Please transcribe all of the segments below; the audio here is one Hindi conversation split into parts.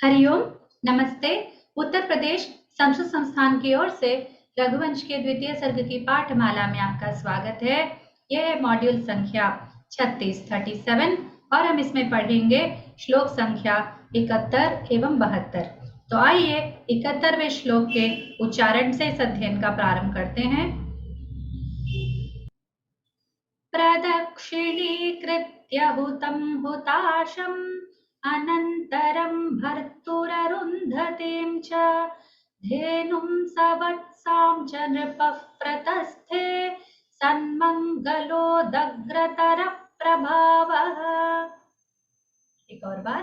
हरिओम। नमस्ते। उत्तर प्रदेश संस्कृत संस्थान की ओर से रघुवंश के द्वितीय सर्ग की पाठमाला में आपका स्वागत है। यह है मॉड्यूल संख्या 36 और हम इसमें पढ़ेंगे श्लोक संख्या 71 एवं 72। तो आइए 71वें श्लोक के उच्चारण से इस अध्ययन का प्रारंभ करते हैं। प्रदक्षिणीकृत्य हुतं हुताशम् अनन्तरं भर्तुररुन्धतीं च धेनुं सवत्सां च नृपः प्रतस्थे सन्मङ्गलोदग्रतरप्रभावः। एक और बार।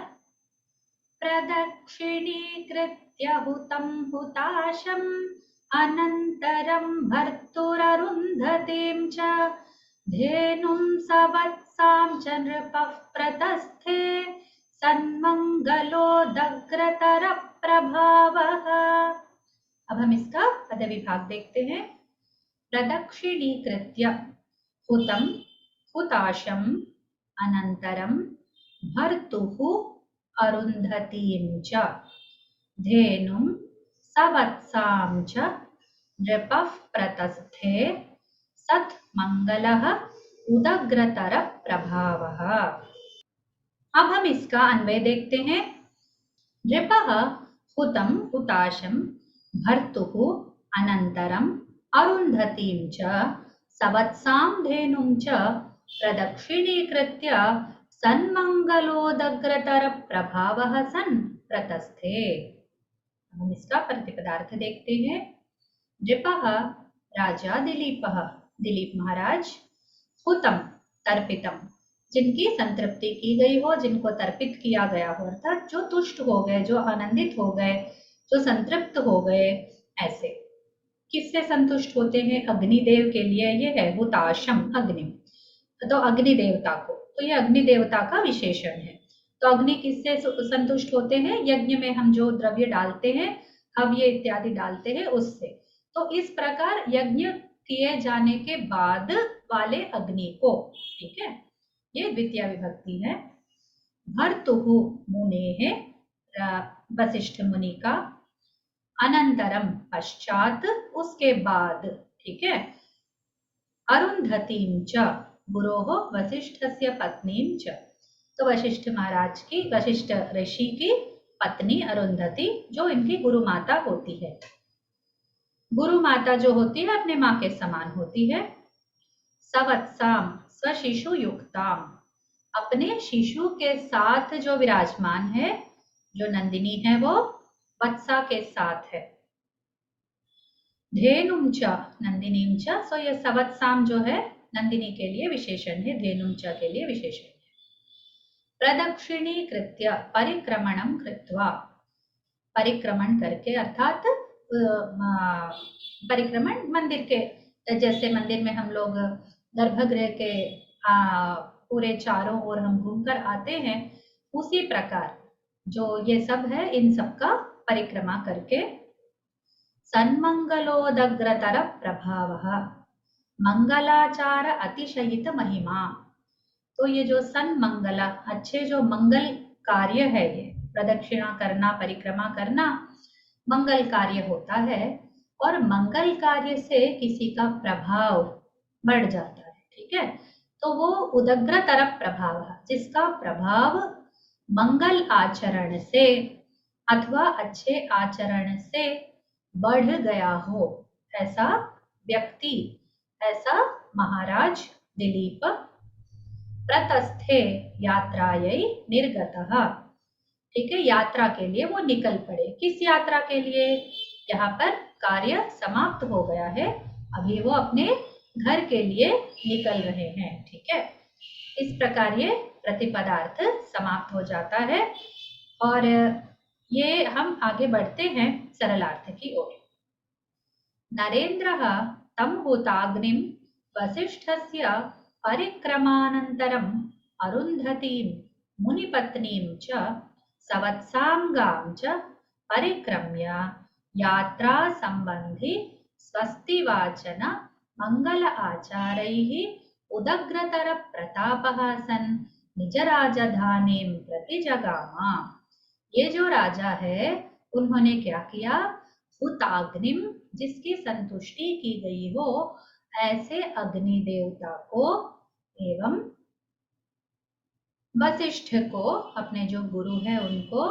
प्रदक्षिणीकृत्य हुतं हुताशम् अनन्तरं भर्तुररुन्धतीं च धेनुं सवत्सां च नृपः प्रतस्थे सन्मङ्गलोदग्रतरप्रभावः। अब हम इसका पदविभाग देखते हैं। प्रदक्षिणीकृत्य हुतं हुताशम् अनन्तरं भर्तुः अरुन्धतीं च धेनुं सवत्सां च नृपः प्रतस्थे सन्मङ्गलः उदग्रतर प्रभावः। अब हम इसका अन्वय देखते हैं। नृपः हुतं हुताशं भर्तुः अनन्तरं अरुन्धतीं च सवत्सां धेनुं च प्रदक्षिणीकृत्य सन्मङ्गलोदग्रतर प्रभावः सन् प्रतस्थे। हम इसका प्रतिपदार्थ देखते हैं। नृपः राजा दिलीप महाराज, हुतं तर्पितम जिनकी संतृप्ति की गई हो, जिनको तर्पित किया गया हो, अर्थात जो तुष्ट हो गए, जो आनंदित हो गए, जो संतृप्त हो गए। ऐसे किससे संतुष्ट होते हैं? अग्निदेव के लिए ये है हुताशम, अग्नि, तो अग्नि देवता को, तो ये अग्नि देवता का विशेषण है। तो अग्नि किससे संतुष्ट होते हैं? यज्ञ में हम जो द्रव्य डालते हैं, हव्य इत्यादि डालते हैं, उससे। तो इस प्रकार यज्ञ किए जाने के बाद वाले अग्नि को, ठीक है, ये द्वितीय विभक्ति है। भर्तुः मुनेः, वशिष्ठ मुनि का, अनंतरम पश्चात, उसके बाद, ठीक है, अरुन्धतीं च गुरोः वशिष्ठस्य पत्नीं च, तो वशिष्ठ महाराज की, वशिष्ठ ऋषि की पत्नी अरुन्धति, जो इनकी गुरु माता होती है। गुरु माता जो होती है अपने माँ के समान होती है। सवत्साम स्वशिशु युक्ताम, अपने शिशु के साथ जो विराजमान है, जो नंदिनी है, वो वत्सा के साथ है। धेनुं च नंदिनीं च, सो ये सवत्साम जो है नंदिनी के लिए विशेषण है, धेनुं च के लिए विशेषण है। प्रदक्षिणीकृत्य परिक्रमणं कृत्वा, परिक्रमण करके, अर्थात परिक्रमण मंदिर के, जैसे मंदिर में हम लोग गर्भगृह के पूरे चारों ओर हम घूमकर आते हैं, उसी प्रकार जो ये सब है, इन सब का परिक्रमा करके सन्मंगलोदग्रतर प्रभावः, मंगलाचार अतिशयित महिमा। तो ये जो सन्मंगला, अच्छे जो मंगल कार्य है, ये प्रदक्षिणा करना, परिक्रमा करना मंगल कार्य होता है, और मंगल कार्य से किसी का प्रभाव बढ़ जाता है, ठीक है। तो वो उदग्रतर प्रभाव, जिसका प्रभाव मंगल आचरण से अथवा अच्छे आचरण से बढ़ गया हो, ऐसा व्यक्ति, ऐसा महाराज दिलीप प्रतस्थे यात्रायै निर्गतः, ठीक है, यात्रा के लिए वो निकल पड़े। किस यात्रा के लिए? यहाँ पर कार्य समाप्त हो गया है, अभी वो अपने घर के लिए निकल रहे हैं, ठीक है। इस प्रकार ये प्रतिपदार्थ समाप्त हो जाता है, और ये हम आगे बढ़ते हैं सरलार्थ की ओर। नरेन्द्रः तं हुताग्निं वसिष्ठस्य परिक्रमानन्तरम् अरुन्धतीं मुनिपत्नीं च सवत्साङ्गां च परिक्रम्य यात्रा संबंधी स्वस्तिवाचन मंगल आचारैः उदग्रतर प्रतापः सन् निज राजधानीं प्रति जगाम। ये जो राजा है उन्होंने क्या किया, हुताग्निम, जिसकी संतुष्टि की गई हो ऐसे अग्नि देवता को एवं वशिष्ठ को, अपने जो गुरु है उनको,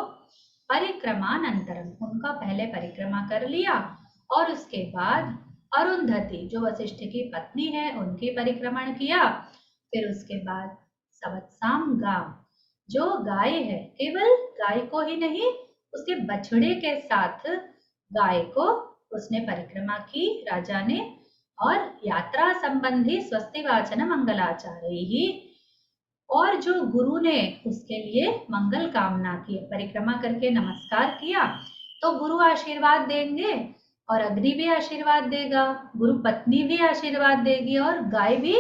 परिक्रमानंतरम, उनका पहले परिक्रमा कर लिया और उसके बाद अरुंधति जो वशिष्ठ की पत्नी है उनकी परिक्रमण किया। फिर उसके बाद सवत्साम गाम, जो गाय है, केवल गाय को ही नहीं उसके बछड़े के साथ गाय को उसने परिक्रमा की राजा ने। और यात्रा संबंधी स्वस्तिवाचन मंगलाचार्य ही, और जो गुरु ने उसके लिए मंगल कामना की, परिक्रमा करके नमस्कार किया तो गुरु आशीर्वाद देंगे और अग्नि भी आशीर्वाद देगा, गुरु पत्नी भी आशीर्वाद देगी और गाय भी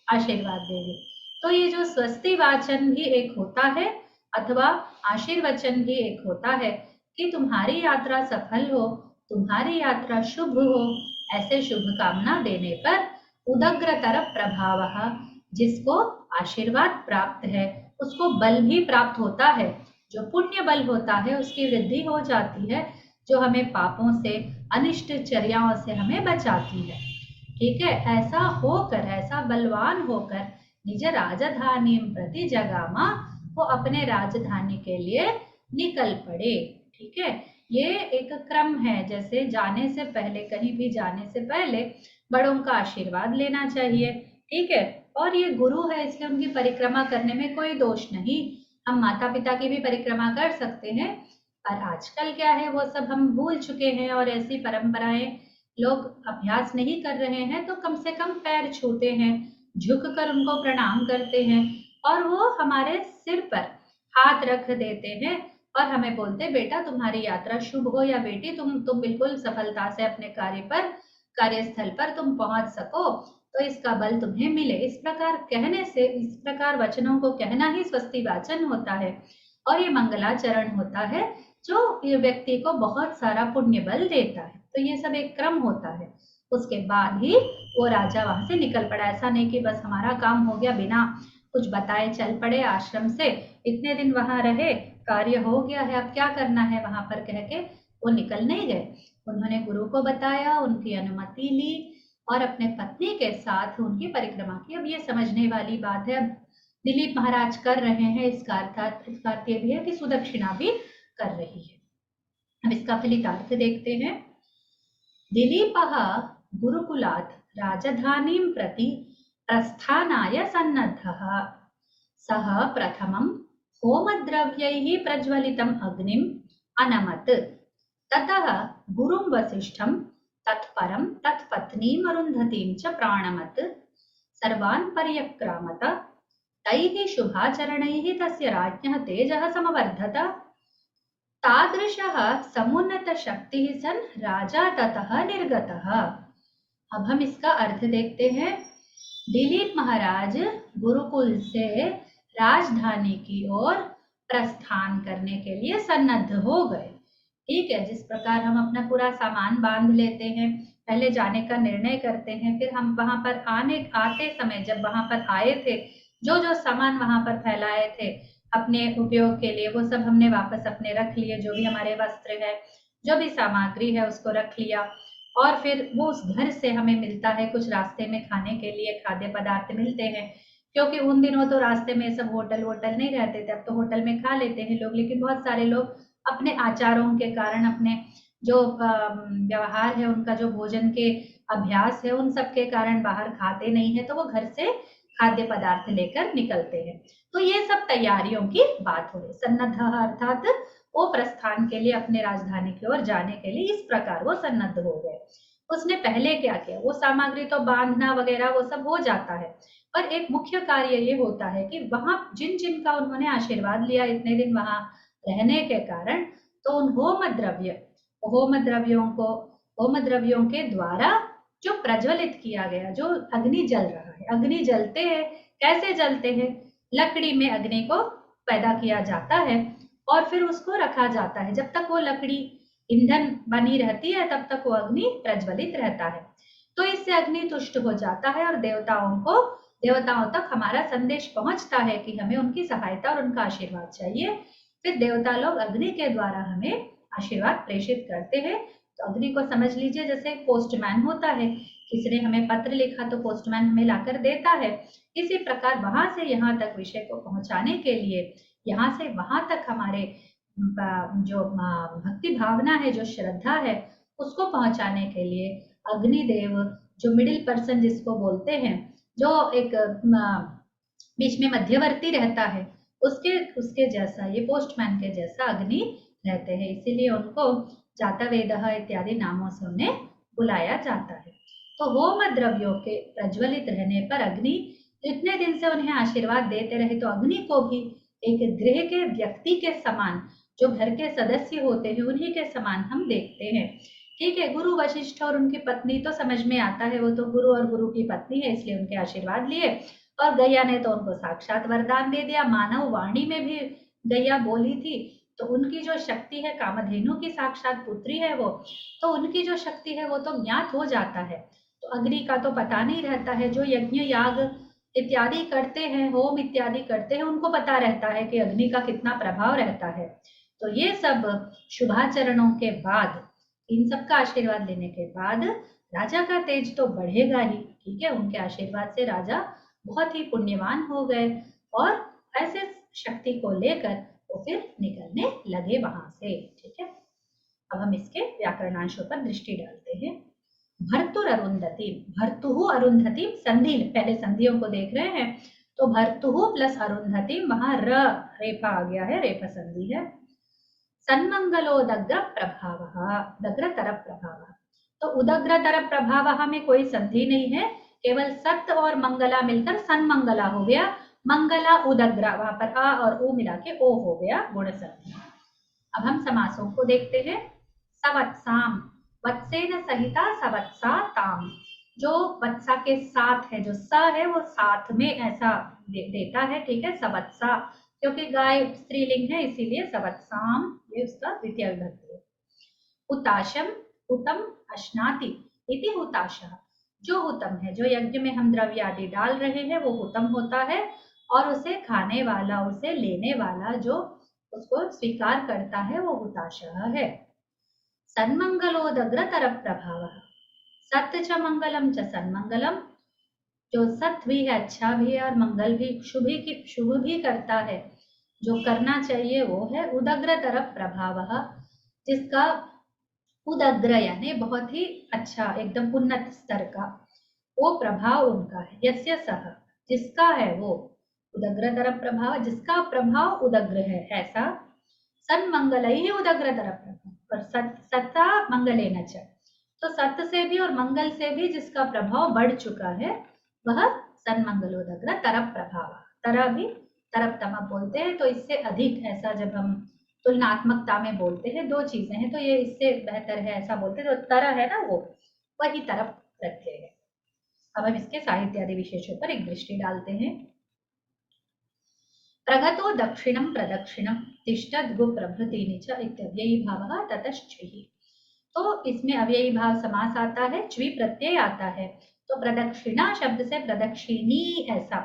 आशीर्वाद देगी। तो ये जो स्वस्ति वाचन भी एक होता है अथवा आशीर्वचन भी एक होता है कि तुम्हारी यात्रा सफल हो, तुम्हारी यात्रा शुभ हो, ऐसे शुभ कामना देने पर उदग्रतर प्रभाव, जिसको आशीर्वाद प्राप्त है उसको बल भी प्राप्त होता है, जो पुण्य बल होता है उसकी वृद्धि हो जाती है, जो हमें पापों से अनिष्ट चर्याओं से हमें बचाती है। ठीक है, ऐसा होकर, ऐसा बलवान होकर निज राजधानी प्रति जगामा, वो अपने राजधानी के लिए निकल पड़े। ठीक है, ये एक क्रम है, जैसे जाने से पहले, कहीं भी जाने से पहले बड़ों का आशीर्वाद लेना चाहिए। ठीक है, और ये गुरु है इसलिए उनकी परिक्रमा करने में कोई दोष नहीं, हम माता पिता की भी परिक्रमा कर सकते हैं, पर आजकल क्या है वो सब हम भूल चुके हैं और ऐसी परंपराएं लोग अभ्यास नहीं कर रहे हैं, तो कम से कम पैर छूते हैं, झुककर उनको प्रणाम करते हैं और वो हमारे सिर पर हाथ रख देते हैं और हमें बोलते बेटा तुम्हारी यात्रा शुभ हो, या बेटी तुम बिल्कुल सफलता से अपने कार्यस्थल पर तुम पहुंच सको, तो इसका बल तुम्हें मिले। इस प्रकार कहने से, इस प्रकार वचनों को कहना ही स्वस्ति वाचन होता है और ये मंगलाचरण होता है जो ये व्यक्ति को बहुत सारा पुण्य बल देता है। तो ये सब एक क्रम होता है, उसके बाद ही वो राजा वहां से निकल पड़ा। ऐसा नहीं कि बस हमारा काम हो गया बिना कुछ बताए चल पड़े आश्रम से, इतने दिन वहां रहे, कार्य हो गया है, अब क्या करना है वहां पर कह के वो निकल नहीं गए। उन्होंने गुरु को बताया, उनकी अनुमति ली और अपने पत्नी के साथ उनकी परिक्रमा की। अब ये समझने वाली बात है, अब दिलीप महाराज कर रहे हैं, इसका अर्थ ये भी है कि सुदक्षिणा भी कर रही है। अब इसका फलितार्थ देखते हैं। दिलीपः गुरुकुलात् राजधानीं प्रति प्रस्थानाय सन्नद्धः, सः प्रथमं होमद्रव्यैः प्रज्वलितम् अग्निम् अनमत्, ततः गुरुं वसिष्ठं, तत्परं तत्पत्नीम् अरुन्धतीं च प्राणमत्, सर्वान् पर्यक्रामत, तैः शुभाचरणैः तस्य राज्ञः तेजः समवर्धत, तादृशः समुन्नत शक्तिः सन् राजा ततः निर्गतः। अब हम इसका अर्थ देखते हैं। दिलीप महाराज गुरुकुल से राजधानी की ओर प्रस्थान करने के लिए सन्नद्ध हो गए। ठीक है, जिस प्रकार हम अपना पूरा सामान बांध लेते हैं, पहले जाने का निर्णय करते हैं, फिर हम वहां पर आते समय जब वहां पर आए थे, जो जो सामान वहां पर फैलाए थे अपने उपयोग के लिए वो सब हमने वापस अपने रख लिए, जो भी हमारे वस्त्र है, जो भी सामग्री है उसको रख लिया। और फिर वो उस घर से हमें मिलता है, कुछ रास्ते में खाने के लिए खाद्य पदार्थ मिलते हैं, क्योंकि उन दिनों तो रास्ते में सब होटल नहीं रहते थे, अब तो होटल में खा लेते हैं लोग, लेकिन बहुत सारे लोग अपने आचारों के कारण, अपने जो व्यवहार है, उनका जो भोजन के अभ्यास है, उन सब के कारण बाहर खाते नहीं है, तो वो घर से खाद्य पदार्थ लेकर निकलते हैं। तो ये सब तैयारियों की बात हो रही। सन्नद्ध अर्थात वो प्रस्थान के लिए, अपने राजधानी की ओर जाने के लिए इस प्रकार वो सन्नद्ध हो गए। उसने पहले क्या किया, वो सामग्री तो बांधना वगैरह वो सब हो जाता है, पर एक मुख्य कार्य ये होता है कि वहां जिन जिन का उन्होंने आशीर्वाद लिया इतने दिन वहां रहने के कारण, तो उन होम द्रव्यों के द्वारा जो प्रज्वलित किया गया, जो अग्नि जल रहा है, अग्नि जलते हैं, कैसे जलते हैं, लकड़ी में अग्नि को पैदा किया जाता है और फिर उसको रखा जाता है, जब तक वो लकड़ी ईंधन बनी रहती है तब तक वो अग्नि प्रज्वलित रहता है। तो इससे अग्नि तुष्ट हो जाता है और देवताओं तक हमारा संदेश पहुंचता है कि हमें उनकी सहायता और उनका आशीर्वाद चाहिए। फिर देवता लोग अग्नि के द्वारा हमें आशीर्वाद प्रेषित करते हैं। तो अग्नि को समझ लीजिए जैसे पोस्टमैन होता है, किसी ने हमें पत्र लिखा तो पोस्टमैन हमें लाकर देता है। इसी प्रकार वहां से यहाँ तक विषय को पहुंचाने के लिए, यहाँ से वहां तक हमारे जो भक्ति भावना है, जो श्रद्धा है, उसको पहुंचाने के लिए अग्निदेव, जो मिडिल पर्सन जिसको बोलते हैं, जो एक बीच में मध्यवर्ती रहता है, उसके उसके जैसा, ये पोस्टमैन के जैसा अग्नि रहते हैं। इसीलिए उनको जातवेदः इत्यादि नामों से उन्हें बुलाया जाता है। तो होम द्रव्यों के प्रज्वलित रहने पर अग्नि इतने दिन से उन्हें आशीर्वाद देते रहे, तो अग्नि को भी एक गृह के व्यक्ति के समान, जो घर के सदस्य होते हैं उन्हीं के समान हम देखते हैं। ठीक है, गुरु वशिष्ठ और उनकी पत्नी तो समझ में आता है, वो तो गुरु और गुरु की पत्नी है, इसलिए उनके आशीर्वाद लिए। और गैया ने तो उनको साक्षात वरदान दे दिया, मानव वाणी में भी गैया बोली थी, तो उनकी जो शक्ति है, कामधेनु की साक्षात पुत्री है वो, तो उनकी जो शक्ति है वो तो ज्ञात हो जाता है। तो अग्नि का तो पता नहीं रहता है, जो यज्ञ याग इत्यादि करते हैं, होम इत्यादि करते हैं, उनको पता रहता है कि अग्नि का कितना प्रभाव रहता है। तो ये सब शुभाचरणों के बाद, इन सब का आशीर्वाद लेने के बाद राजा का तेज तो बढ़ेगा ही। ठीक है, उनके आशीर्वाद से राजा बहुत ही पुण्यवान हो गए और ऐसे शक्ति को लेकर वो फिर निकलने लगे वहां से। ठीक है, अब हम इसके व्याकरणांशों पर दृष्टि डालते हैं। भर्तुर अरुंधति, भर्तुहु अरुंधति संधि, पहले संधियों को देख रहे हैं। तो भर्तुहु प्लस अरुंधति, वहां र रेफा आ गया है, रेफा संधि है। सन्मंगलोदग्र प्रभाव, दग्रतर प्रभाव, तो उदग्रतर प्रभाव में कोई संधि नहीं है, केवल सत और मंगला मिलकर सन्मंगला हो गया। मंगला उदग्रा, वहां पर आ और ऊ मिला के ओ हो गया, गुण संधि। अब हम समासों को देखते हैं। सवत्साम, वत्सेन सहिता सवत्सा ताम, जो वत्सा के साथ है, जो स है वो साथ में ऐसा देता है। ठीक है, सवत्सा, क्योंकि गाय स्त्रीलिंग है इसीलिए सवत्साम, ये उसका द्वितीय विभक्ति है। हुताशम, हुतम अश्नाति इति हुताशः, जो हुतम है, जो यज्ञ में हम द्रव्य आदि डाल रहे हैं वो हुतम होता है, और उसे खाने वाला, उसे लेने वाला, जो उसको स्वीकार करता है वो हुताशः है। सन्मंगलोदग्रतर प्रभाव, सत्य च मंगलम च सन्मंगलम, जो सत्य भी है, अच्छा भी है, और मंगल भी, शुभ भी करता है, जो करना चाहिए वो है उदग्रतर प्रभाव, जिसका उदग्र यानी बहुत ही अच्छा, एकदम उन्नत स्तर का वो प्रभाव उनका है। यस्य सह, जिसका है वो, उदग्रतर प्रभाव, जिसका प्रभाव उदग्र है, ऐसा। सन्मंगल ही उदग्रतर प्रभाव, और सत्ता मंगलेन च, तो सत्य से भी और मंगल से भी जिसका प्रभाव बढ़ चुका है वह सन्मंगलोदग्र तरप प्रभाव। तरह भी तरप तमा बोलते हैं, तो इससे अधिक, ऐसा जब हम तुलनात्मकता में बोलते हैं, दो चीजें हैं तो ये इससे बेहतर है ऐसा बोलते हैं, तो तरह है ना वो, वही तरप रखे है। अब हम इसके साहित्य आदि विशेषों पर एक दृष्टि डालते हैं। प्रगतो दक्षिणम प्रदक्षिणम तिष्ठद्गु प्रभृतीनि च इत्यव्ययी भावः ततश्चि, तो इसमें अव्ययी भाव समास आता है, च्वी प्रत्यय आता है। तो प्रदक्षिणा शब्द से प्रदक्षिणी, ऐसा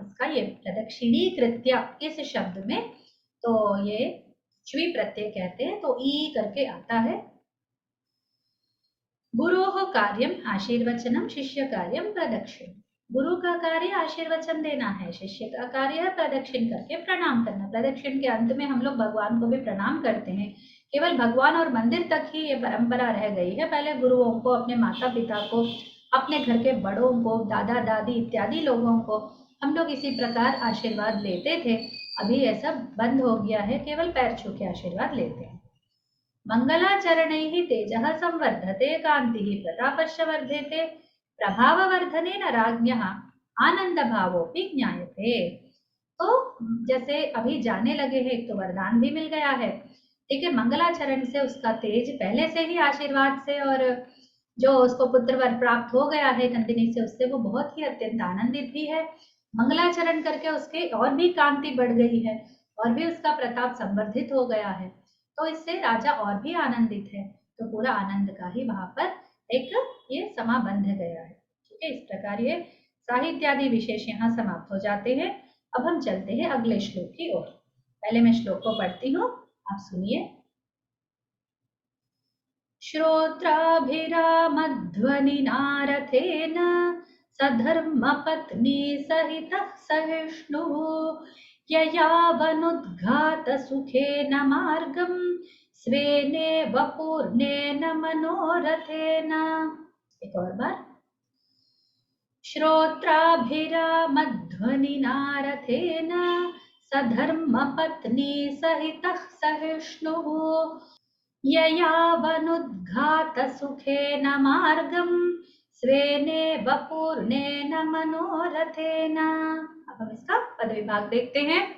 इसका ये प्रदक्षिणी कृत्य, इस शब्द में तो ये च्वी प्रत्यय कहते हैं, तो ई करके आता है। गुरोः कार्यम आशीर्वचनम, शिष्य कार्यम प्रदक्षिण, गुरु का कार्य आशीर्वचन देना है, शिष्य का कार्य है प्रदक्षिण करके प्रणाम करना। प्रदक्षिण के अंत में हम लोग भगवान को भी प्रणाम करते हैं। केवल भगवान और मंदिर तक ही ये परंपरा रह गई है, पहले गुरुओं को, अपने माता पिता को, अपने घर के बड़ों को, दादा दादी इत्यादि लोगों को हम लोग इसी प्रकार आशीर्वाद लेते थे। अभी ऐसा बंद हो गया है, केवल पैर छू के आशीर्वाद लेते हैं। मंगलाचरणैः तेजः संवर्धते, कान्तिः प्रतापश्च वर्धते, प्रभाववर्धनेन राज्ञः आनंद भावोऽपि ज्ञायते। तो जैसे अभी जाने लगे हैं, एक तो वरदान भी मिल गया है। ठीक है, मंगलाचरण से उसका तेज पहले से ही आशीर्वाद से, और जो उसको पुत्र वर प्राप्त हो गया है नंदिनी से, उससे वो बहुत ही अत्यंत आनंदित भी है। मंगलाचरण करके उसके और भी कांति बढ़ गई है, और भी उसका प्रताप संवर्धित हो गया है, तो इससे राजा और भी आनंदित है। तो पूरा आनंद का ही वहां पर एक ये समा बंध गया है। ठीक है, इस प्रकार ये साहित्यादि विशेष यहाँ समाप्त हो जाते हैं। अब हम चलते हैं अगले श्लोक की ओर। पहले मैं श्लोक को पढ़ती हूँ, आप सुनिए। श्रोत्राभिरामध्वनिना रथेन सधर्मपत्नी सहितः सहिष्णुः ययावनुद्घातसुखेन मार्गं स्वेनेव पूर्णेन मनोरथेन। एक और बार। श्रोत्राभिरामध्वनिना रथेन सधर्मपत्नी सहितः सहिष्णुः ययावनुद्घातसुखेन मार्गं स्वेनेव पूर्णेन मनोरथेन। अब हम इसका पद विभाग देखते हैं।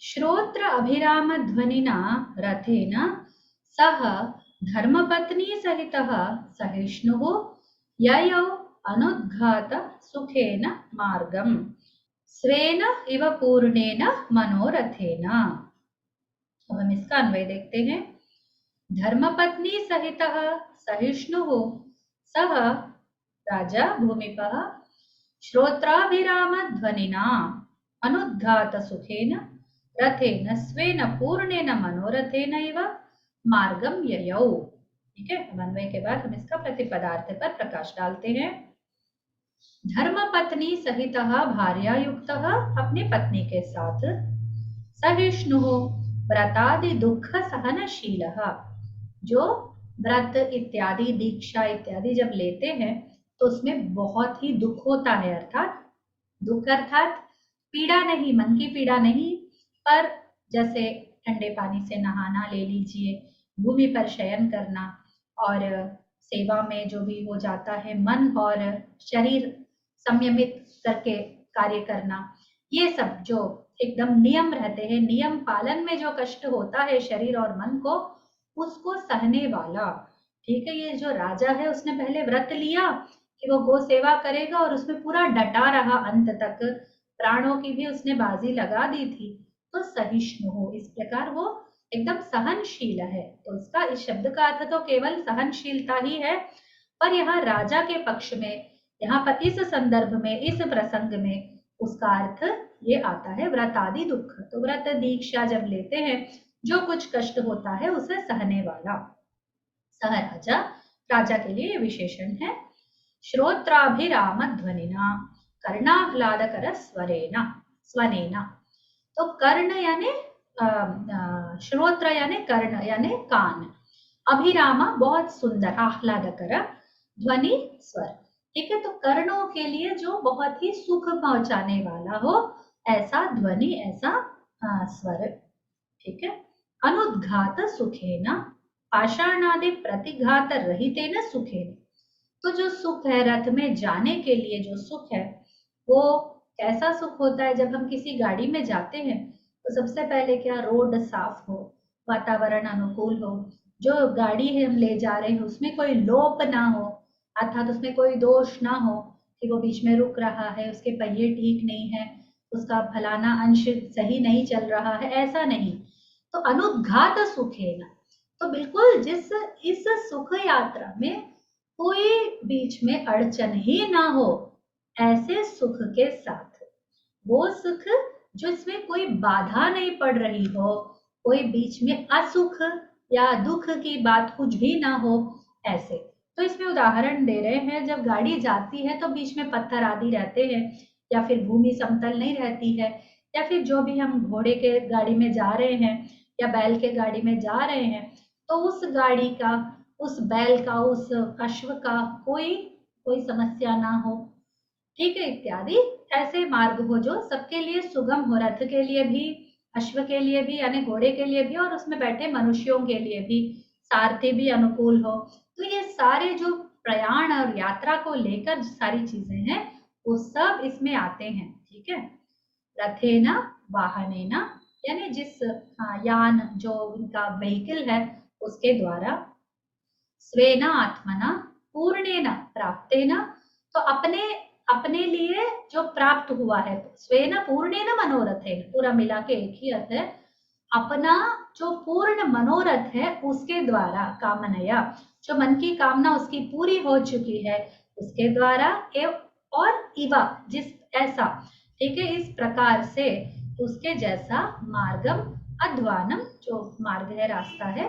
श्रोत्र अभिराम ध्वनिना रथेन सह धर्मपत्नी सहितः सहिष्णुः ययौ अनुद्घात सुखेन मार्गं स्वेन इव पूर्णेन मनोरथेन। अब हम इसका अन्वय देखते हैं। धर्मपत्नी सहितः सहिष्णुः सह राजा भूमिपः श्रोत्राभिराम ध्वनिना अनुद्घात सुखेन रथेन स्वेन पूर्णेन मनोरथेन इव मार्गम ययौ। ठीक है, अन्वय के बाद हम इसका प्रतिपदार्थ पर प्रकाश डालते हैं। धर्मपत्नी सहितः भार्यायुक्तः अपनी पत्नी के साथ सहिष्णुः व्रतादि दुख सहनशीलः, जो व्रत इत्यादि दीक्षा इत्यादि जब लेते हैं तो उसमें बहुत ही दुख होता है, अर्थात दुख अर्थात पीड़ा नहीं, मन की पीड़ा नहीं, पर जैसे ठंडे पानी से नहाना ले लीजिए, भूमि पर शयन करना और सेवा में जो भी हो जाता है, मन और शरीर संयमित करके कार्य करना, ये सब जो एकदम नियम रहते हैं, नियम पालन में जो कष्ट होता है शरीर और मन को, उसको सहने वाला। ठीक है, ये जो राजा है उसने पहले व्रत लिया कि वो गो सेवा करेगा और उसमें पूरा डटा रहा अंत तक, प्राणों की भी उसने बाजी लगा दी थी, तो सहिष्णु हो, इस प्रकार वो एकदम सहनशील है। तो इसका इस शब्द का अर्थ तो केवल सहनशीलता ही है, पर यहाँ राजा के पक्ष में, यहाँ पर इस संदर्भ में, इस प्रसंग में उसका अर्थ ये आता है व्रत आदि दुख। तो व्रत दीक्षा जब लेते हैं जो कुछ कष्ट होता है उसे सहने वाला। सह राजा, राजा के लिए विशेषण है। श्रोत्राभिराम ध्वनिना कर्णाह्लादकर स्वरेना स्वनेना। तो कर्ण यानी श्रोत्र यानी कर्ण यानी कान, अभिरामा बहुत सुंदर, आह्लादकर ध्वनि स्वर। ठीक है, तो कर्णों के लिए जो बहुत ही सुख पहुंचाने वाला हो ऐसा ध्वनि, ऐसा स्वर। ठीक है, अनुद्घात सुखेन पाषाणादि प्रतिघात रहितेन सुखेन। तो जो सुख है रथ में जाने के लिए, जो सुख है वो कैसा सुख होता है? जब हम किसी गाड़ी में जाते हैं तो सबसे पहले क्या, रोड साफ हो, वातावरण अनुकूल हो, जो गाड़ी है हम ले जा रहे हैं उसमें कोई लोप ना हो, अर्थात उसमें कोई दोष ना हो कि वो बीच में रुक रहा है, उसके पहिए ठीक नहीं है, उसका फलाना अंश सही नहीं चल रहा है, ऐसा नहीं। तो अनुद्घात सुख है ना, तो बिल्कुल जिस इस सुख यात्रा में कोई बीच में अड़चन ही ना हो, ऐसे सुख के साथ, वो सुख जो इसमें कोई बाधा नहीं पड़ रही हो, कोई बीच में असुख या दुख की बात कुछ भी ना हो, ऐसे। तो इसमें उदाहरण दे रहे हैं, जब गाड़ी जाती है तो बीच में पत्थर आदि रहते हैं, या फिर भूमि समतल नहीं रहती है, या फिर जो भी हम घोड़े के गाड़ी में जा रहे हैं या बैल के गाड़ी में जा रहे हैं, तो उस गाड़ी का, उस बैल का, उस अश्व का कोई समस्या ना हो। ठीक है, इत्यादि ऐसे मार्ग हो जो सबके लिए सुगम हो, रथ के लिए भी, अश्व के लिए भी यानी घोड़े के लिए भी, और उसमें बैठे मनुष्यों के लिए भी, सारथी भी अनुकूल हो। तो ये सारे जो प्रयाण और यात्रा को लेकर सारी चीजें हैं वो सब इसमें आते हैं। ठीक है, रथेना वाहनेना यानी जिस यान, जो उनका व्हीकल है उसके द्वारा, स्वेना आत्मना पूर्णेना प्राप्तेना, तो अपने लिए जो प्राप्त हुआ है, स्वेना पूर्णेना मनोरथेन, पूरा मिला के एक ही अर्थ है, अपना जो पूर्ण मनोरथ है उसके द्वारा, कामनया, जो मन की कामना उसकी पूरी हो चुकी है उसके द्वारा, और इवा जिस ऐसा। ठीक है, इस प्रकार से उसके जैसा मार्गम अध्वानम, जो मार्ग है, रास्ता है,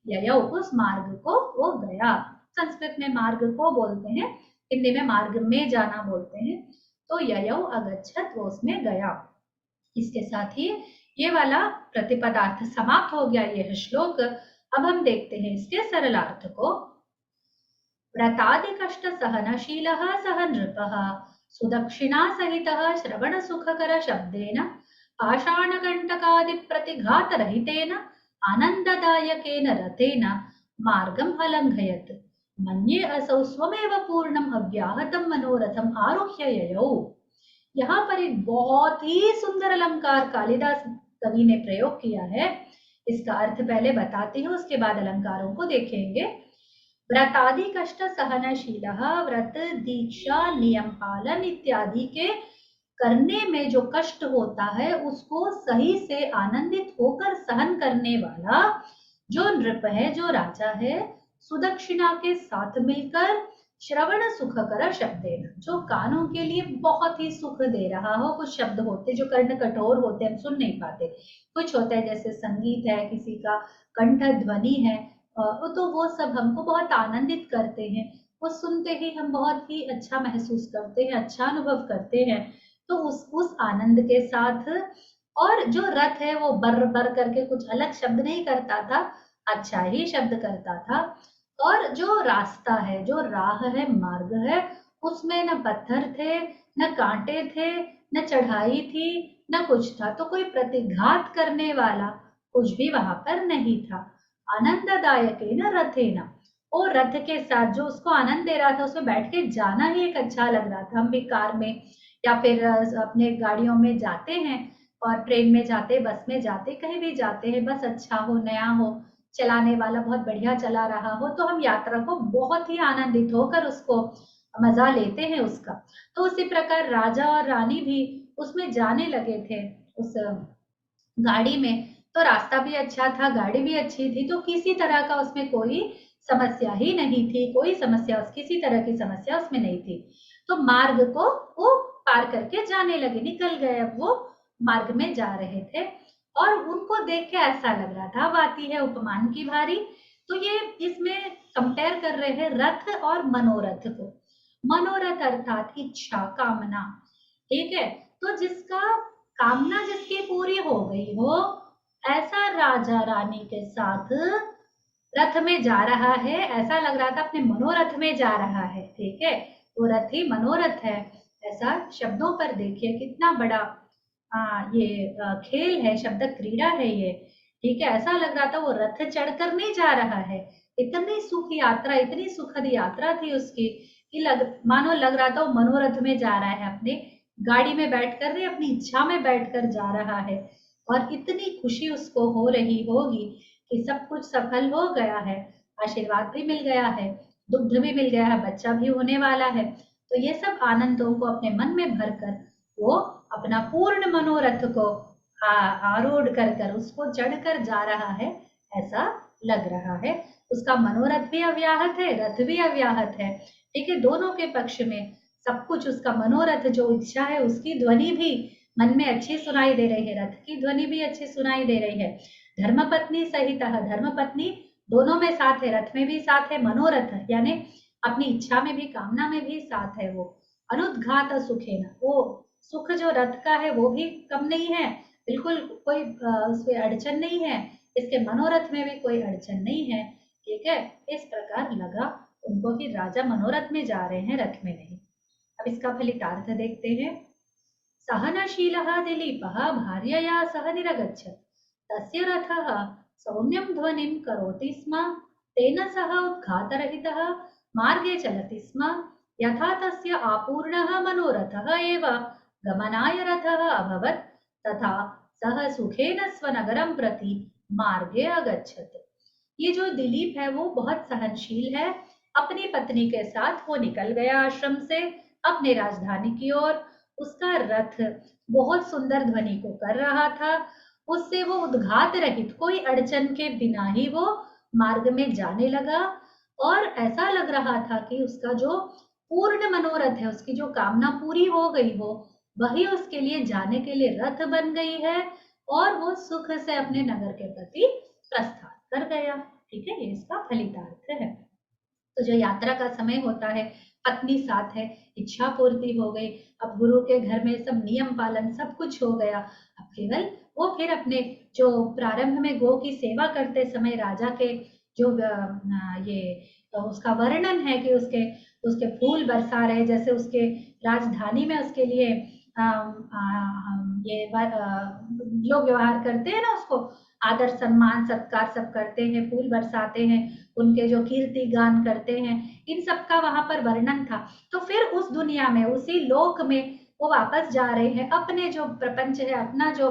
ययौ, उस मार्ग को वो गया। संस्कृत में मार्ग को बोलते हैं, हिंदी में मार्ग में जाना बोलते हैं। तो ययौ अगच्छत, वो उसमें गया। इसके साथ ही ये वाला प्रतिपदार्थ समाप्त हो गया, यह श्लोक। अब हम देखते हैं इसके सरलार्थ को। व्रतादि कष्ट सहनशीलः सह नृपः सुदक्षिणा सहितः श्रवण सुखकर शब्देन पाषाणकण्टकादि प्रतिघात रहितेन आनंददायकेन रथेन मार्गम अलंघयत मन्ये असौ स्वमेव पूर्णम अव्याहतम मनोरथम आरुह्य ययौ। यहाँ पर एक बहुत ही सुंदर अलंकार कालिदास कवि ने प्रयोग किया है। इसका अर्थ पहले बताती हूँ, उसके बाद अलंकारों को देखेंगे। व्रतादि कष्ट सहनशीलः, व्रत दीक्षा नियम पालन इत्यादि के करने में जो कष्ट होता है उसको सही से आनंदित होकर सहन करने वाला जो नृप है, जो राजा है, सुदक्षिणा के साथ मिलकर श्रवण सुखकर शब्देन, जो कानों के लिए बहुत ही सुख दे रहा हो। कुछ शब्द होते जो कर्ण कठोर होते, हम सुन नहीं पाते। कुछ होता है जैसे संगीत है, किसी का कंठ ध्वनि है, तो वो सब हमको बहुत आनंदित करते हैं। वो सुनते ही हम बहुत ही अच्छा महसूस करते हैं, अच्छा अनुभव करते हैं। तो उस आनंद के साथ, और जो रथ है वो बर बर करके कुछ अलग शब्द नहीं करता था, अच्छा ही शब्द करता था। और जो रास्ता है, जो राह है, मार्ग है, उसमें न पत्थर थे, न कांटे थे, न चढ़ाई थी, न कुछ था। तो कोई प्रतिघात करने वाला कुछ भी वहां पर नहीं था। आनंददायक न रथेना, और रथ के साथ जो उसको आनंद दे रहा था, उसमें बैठ के जाना ही एक अच्छा लग रहा था। हम भी कार में या फिर अपने गाड़ियों में जाते हैं, और ट्रेन में जाते, बस में जाते, कहीं भी जाते हैं, बस अच्छा हो, नया हो, चलाने वाला बहुत बढ़िया चला रहा हो, तो हम यात्रा को बहुत ही आनंदित होकर उसको मजा लेते हैं उसका। तो उसी प्रकार राजा और रानी भी उसमें जाने लगे थे उस गाड़ी में। तो रास्ता भी अच्छा था, गाड़ी भी अच्छी थी, तो किसी तरह का उसमें कोई समस्या ही नहीं थी, कोई समस्या, किसी तरह की समस्या उसमें नहीं थी। तो मार्ग को वो पार करके जाने लगे, निकल गए। अब वो मार्ग में जा रहे थे और उनको देख के ऐसा लग रहा था, अब आती है उपमान की बारी। तो ये इसमें कंपेयर कर रहे हैं रथ और मनोरथ को। मनोरथ अर्थात इच्छा, कामना, ठीक है। तो जिसका कामना जिसकी पूरी हो गई हो, ऐसा राजा रानी के साथ रथ में जा रहा है, ऐसा लग रहा था अपने मनोरथ में जा रहा है, ठीक है। वो रथ ही मनोरथ है। ऐसा शब्दों पर देखिए कितना बड़ा ये खेल है, शब्द क्रीड़ा है ये, ठीक है। ऐसा लग रहा था वो रथ चढ़कर नहीं जा रहा है। इतनी सुख यात्रा, इतनी सुखद यात्रा थी उसकी कि मानो लग रहा था वो मनोरथ में जा रहा है, अपने गाड़ी में बैठकर नहीं, अपनी इच्छा में बैठकर जा रहा है। और इतनी खुशी उसको हो रही होगी कि सब कुछ सफल हो गया है, आशीर्वाद भी मिल गया है, दुग्ध भी मिल गया है, बच्चा भी होने वाला है। तो ये सब आनंदों को अपने मन में भरकर वो अपना पूर्ण मनोरथ को आरूढ़ कर उसको चढ़कर जा रहा है, ऐसा लग रहा है। उसका मनोरथ भी अव्याहत है, रथ भी अव्याहत है, ठीक है। दोनों के पक्ष में सब कुछ, उसका मनोरथ जो इच्छा है उसकी ध्वनि भी मन में अच्छी सुनाई दे रही है, रथ की ध्वनि भी अच्छी सुनाई दे रही है। धर्मपत्नी सहित, धर्मपत्नी दोनों में साथ है, रथ में भी साथ है, मनोरथ यानी अपनी इच्छा में भी, कामना में भी साथ है वो। अनुद्घात सुखे न, वो सुख जो रथ का है वो भी कम नहीं है, बिल्कुल कोई उसमें अड़चन नहीं है, इसके मनोरथ में भी कोई अड़चन नहीं है, ठीक है। इस प्रकार लगा उनको कि राजा मनोरथ में जा रहे हैं, रथ में नहीं। अब इसका फलितार्थ देखते हैं। सहनशीलः दिलीपः भार्यया सह निरगच्छत् तस्य रथः सौम्यं ध्वनिं करोति स्म तेन सह उद्घातरहितः मार्गे चलति स्म यथा तस्य आपूर्णः मनोरथः एव गमनाय रथः अभवत् तथा सह सुखेन स्वनगरं प्रति मार्गे अगच्छत्। ये जो दिलीप है वो बहुत सहनशील है। अपनी पत्नी के साथ वो निकल गया आश्रम से अपने राजधानी की ओर। उसका रथ बहुत सुंदर ध्वनि को कर रहा था, उससे वो उद्घात रहित, कोई अड़चन के बिना ही वो मार्ग में जाने लगा। और ऐसा लग रहा था कि उसका जो पूर्ण मनोरथ है, उसकी जो कामना पूरी हो गई हो, वही उसके लिए जाने के लिए रथ बन गई है और वो सुख से अपने नगर के प्रति प्रस्थान कर गया। ठीक है, ये इसका फलितार्थ है। तो जो यात्रा का समय होता है, पत्नी साथ है, इच्छा पूर्ति हो गई, अब गुरु के घर में सब नियम पालन सब कुछ हो गया। अब केवल वो फिर अपने जो प्रारंभ में गो की सेवा करते समय राजा के जो उसका वर्णन है कि उसके उसके फूल बरसा रहे, जैसे उसके राजधानी में उसके लिए लोग व्यवहार करते हैं ना, उसको आदर सम्मान सत्कार सब करते हैं, फूल बरसाते हैं, उनके जो कीर्ति गान करते हैं, इन सब का वहां पर वर्णन था। तो फिर उस दुनिया में, उसी लोक में वो वापस जा रहे हैं, अपने जो प्रपंच है, अपना जो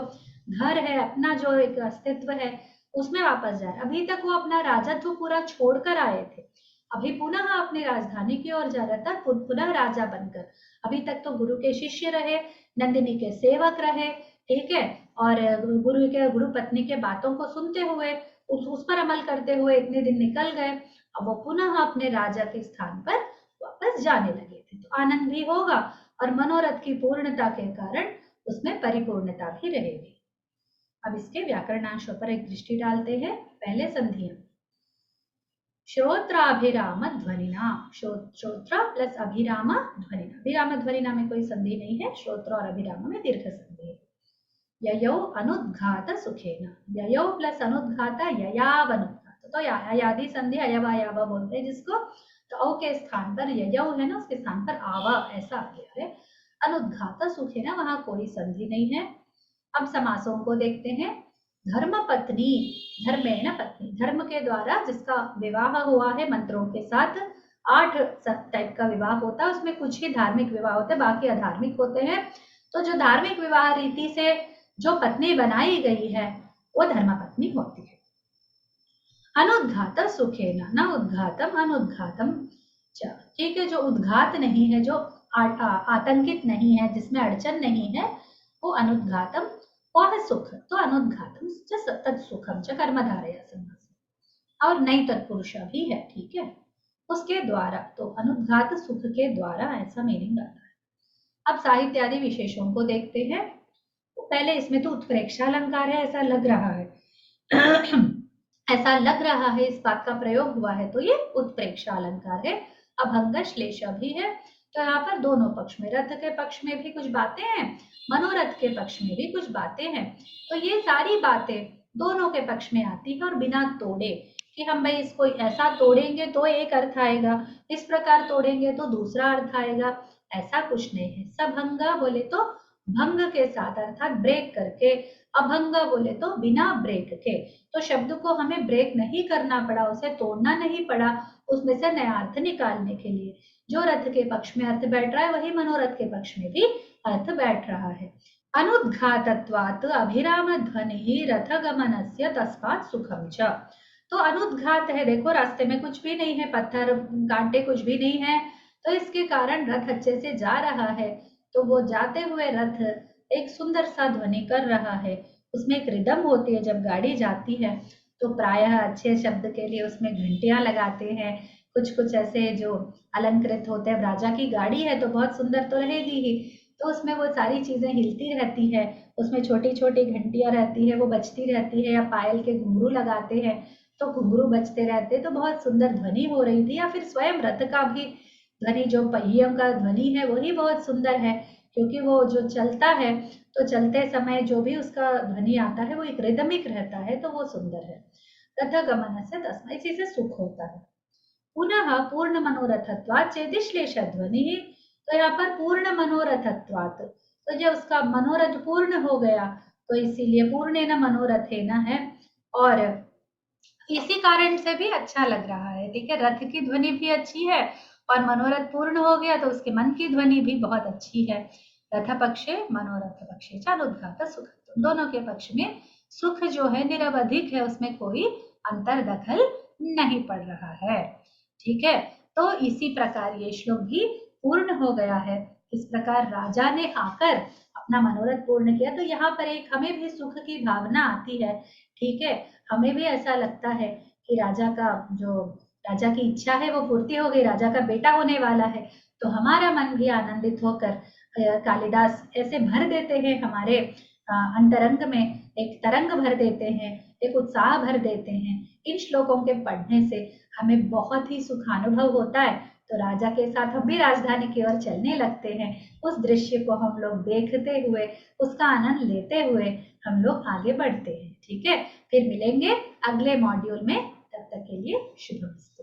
घर है, अपना जो एक अस्तित्व है, उसमें वापस जा रहे। अभी तक वो अपना राजत्व पूरा छोड़कर आए थे, अभी पुनः अपनी राजधानी की ओर जा रहा था, पुनः राजा बनकर। अभी तक तो गुरु के शिष्य रहे, नंदिनी के सेवक रहे, ठीक है, और गुरु पत्नी के बातों को सुनते हुए उस पर अमल करते हुए इतने दिन निकल गए। अब वो पुनः अपने राजा के स्थान पर वापस जाने लगे थे, तो आनंद भी होगा और मनोरथ की पूर्णता के कारण उसमें परिपूर्णता भी रहेगी। अब इसके व्याकरणांशों पर एक दृष्टि डालते हैं। पहले संधियां, श्रोत्राभिराम ध्वनिना, श्रोत्र प्लस अभिराम ध्वनिना, अभिराम ध्वनिना में कोई संधि नहीं है, श्रोत्र और अभिराम में दीर्घ संधि है। ययौ अनुद्घात सुखेन, ययौ प्लस अनुद्घात ययाव अनुद्घात, तो यादी संधि अयवायाव बोलते हैं जिसको, तो औ के स्थान पर ययौ है ना, उसके स्थान पर आवा ऐसा आ गया है। अनुद्घात सुखेन, वहां कोई संधि नहीं है। अब समासों को देखते हैं। धर्म पत्नी, धर्मेण पत्नी, धर्म के द्वारा जिसका विवाह हुआ है मंत्रों के साथ, 8 टाइप का विवाह होता है, उसमें कुछ ही धार्मिक विवाह होते हैं, बाकी अधार्मिक होते हैं। तो जो धार्मिक विवाह रीति से जो पत्नी बनाई गई है वो धर्म पत्नी होती है। अनुद्घात सुखेन, न उद्घातम अनुद्घातम, ठीक है, जो उद्घात नहीं है, जो आतंकित नहीं है, जिसमें अड़चन नहीं है, वो अनुद्घातम, वह सुख, तो अनुद्घातम तत्सुखम च कर्मधारया समास, और नई तत्पुरुष भी है, ठीक है, उसके द्वारा, तो अनुद्घात सुख के द्वारा, ऐसा मीनिंग आता है। अब साहित्य आदि विशेषों को देखते हैं। तो पहले इसमें तो उत्प्रेक्षालंकार है, ऐसा लग रहा है ऐसा लग रहा है, इस बात का प्रयोग हुआ है, तो ये उत्प्रेक्षालंकार है। अभंग श्लेष भी है, तो यहाँ पर दोनों पक्ष में, रथ के पक्ष में भी कुछ बातें हैं, मनोरथ के पक्ष में भी कुछ बातें हैं। तो ये सारी बातें दोनों के पक्ष में आती है, और बिना तोड़े कि हम भाई इसको ऐसा तोड़ेंगे तो एक अर्थ आएगा, इस प्रकार तोड़ेंगे तो दूसरा अर्थ आएगा, ऐसा कुछ नहीं है। सभंगा बोले तो भंग के साथ, अर्थात ब्रेक करके, अभंग बोले तो बिना ब्रेक के, तो शब्द को हमें ब्रेक नहीं करना पड़ा, उसे तोड़ना नहीं पड़ा, उसमें से नया अर्थ निकालने के लिए। जो रथ के पक्ष में अर्थ बैठ रहा है वही मनोरथ के पक्ष में भी अर्थ बैठ रहा है। अनुद्घातत्वात् अभिराम ध्वनि रथ गमनस्य तस्मात् सुखम च, तो अनुद्घात है, देखो रास्ते में कुछ भी नहीं है, पत्थर कांटे कुछ भी नहीं है, तो इसके कारण रथ अच्छे से जा रहा है। तो वो जाते हुए रथ एक सुंदर सा ध्वनि कर रहा है, उसमें एक रिदम होती है जब गाड़ी जाती है, तो प्रायः अच्छे शब्द के लिए उसमें घंटियां लगाते हैं, कुछ कुछ ऐसे जो अलंकृत होते हैं। राजा की गाड़ी है तो बहुत सुंदर तो रहेगी ही, तो उसमें वो सारी चीजें हिलती रहती है, उसमें छोटी छोटी घंटियां रहती है, वो बजती रहती है, या पायल के घुंघरू लगाते हैं तो घुंघरू बजते रहते, तो बहुत सुंदर ध्वनि हो रही थी। या फिर स्वयं रथ का भी ध्वनि, जो पहियों का ध्वनि है वही बहुत सुंदर है, क्योंकि वो जो चलता है तो चलते समय जो भी उसका ध्वनि आता है वो एक रिदमिक रहता है, तो वो सुंदर है। रथ गमन से तस्मै, इसी से सुख होता है। पुनः पूर्ण मनोरथत्वात् चेदिश्लेष ध्वनि, तो यहाँ पर पूर्ण मनोरथत्वात्, तो जब उसका मनोरथ पूर्ण हो गया तो इसीलिए पूर्णेन मनोरथेन है, और इसी कारण से भी अच्छा लग रहा है। ठीक है, रथ की ध्वनि भी अच्छी है और मनोरथ पूर्ण हो गया तो उसके मन की ध्वनि भी बहुत अच्छी है। रथ पक्षे मनोरथ पक्षे चानुद्घात सुख, दोनों के पक्ष में सुख जो है निरवधिक है, उसमें कोई अंतर दखल नहीं पड़ रहा है। ठीक है, तो इसी प्रकार ये श्लोक भी पूर्ण हो गया है। इस प्रकार राजा ने आकर अपना मनोरथ पूर्ण किया, तो यहाँ पर एक हमें भी सुख की भावना आती है। ठीक है, हमें भी ऐसा लगता है कि राजा की इच्छा है वो पूर्ति हो गई, राजा का बेटा होने वाला है, तो हमारा मन भी आनंदित होकर कालिदास ऐसे भर देते हैं हमारे अंतरंग में, एक तरंग भर देते हैं, एक उत्साह भर देते हैं। इन श्लोकों के पढ़ने से हमें बहुत ही सुखानुभव होता है। तो राजा के साथ हम भी राजधानी की ओर चलने लगते हैं। उस दृश्य को हम लोग देखते हुए, उसका आनंद लेते हुए हम लोग आगे बढ़ते हैं। ठीक है, फिर मिलेंगे अगले मॉड्यूल में। तब तक के लिए शुभ।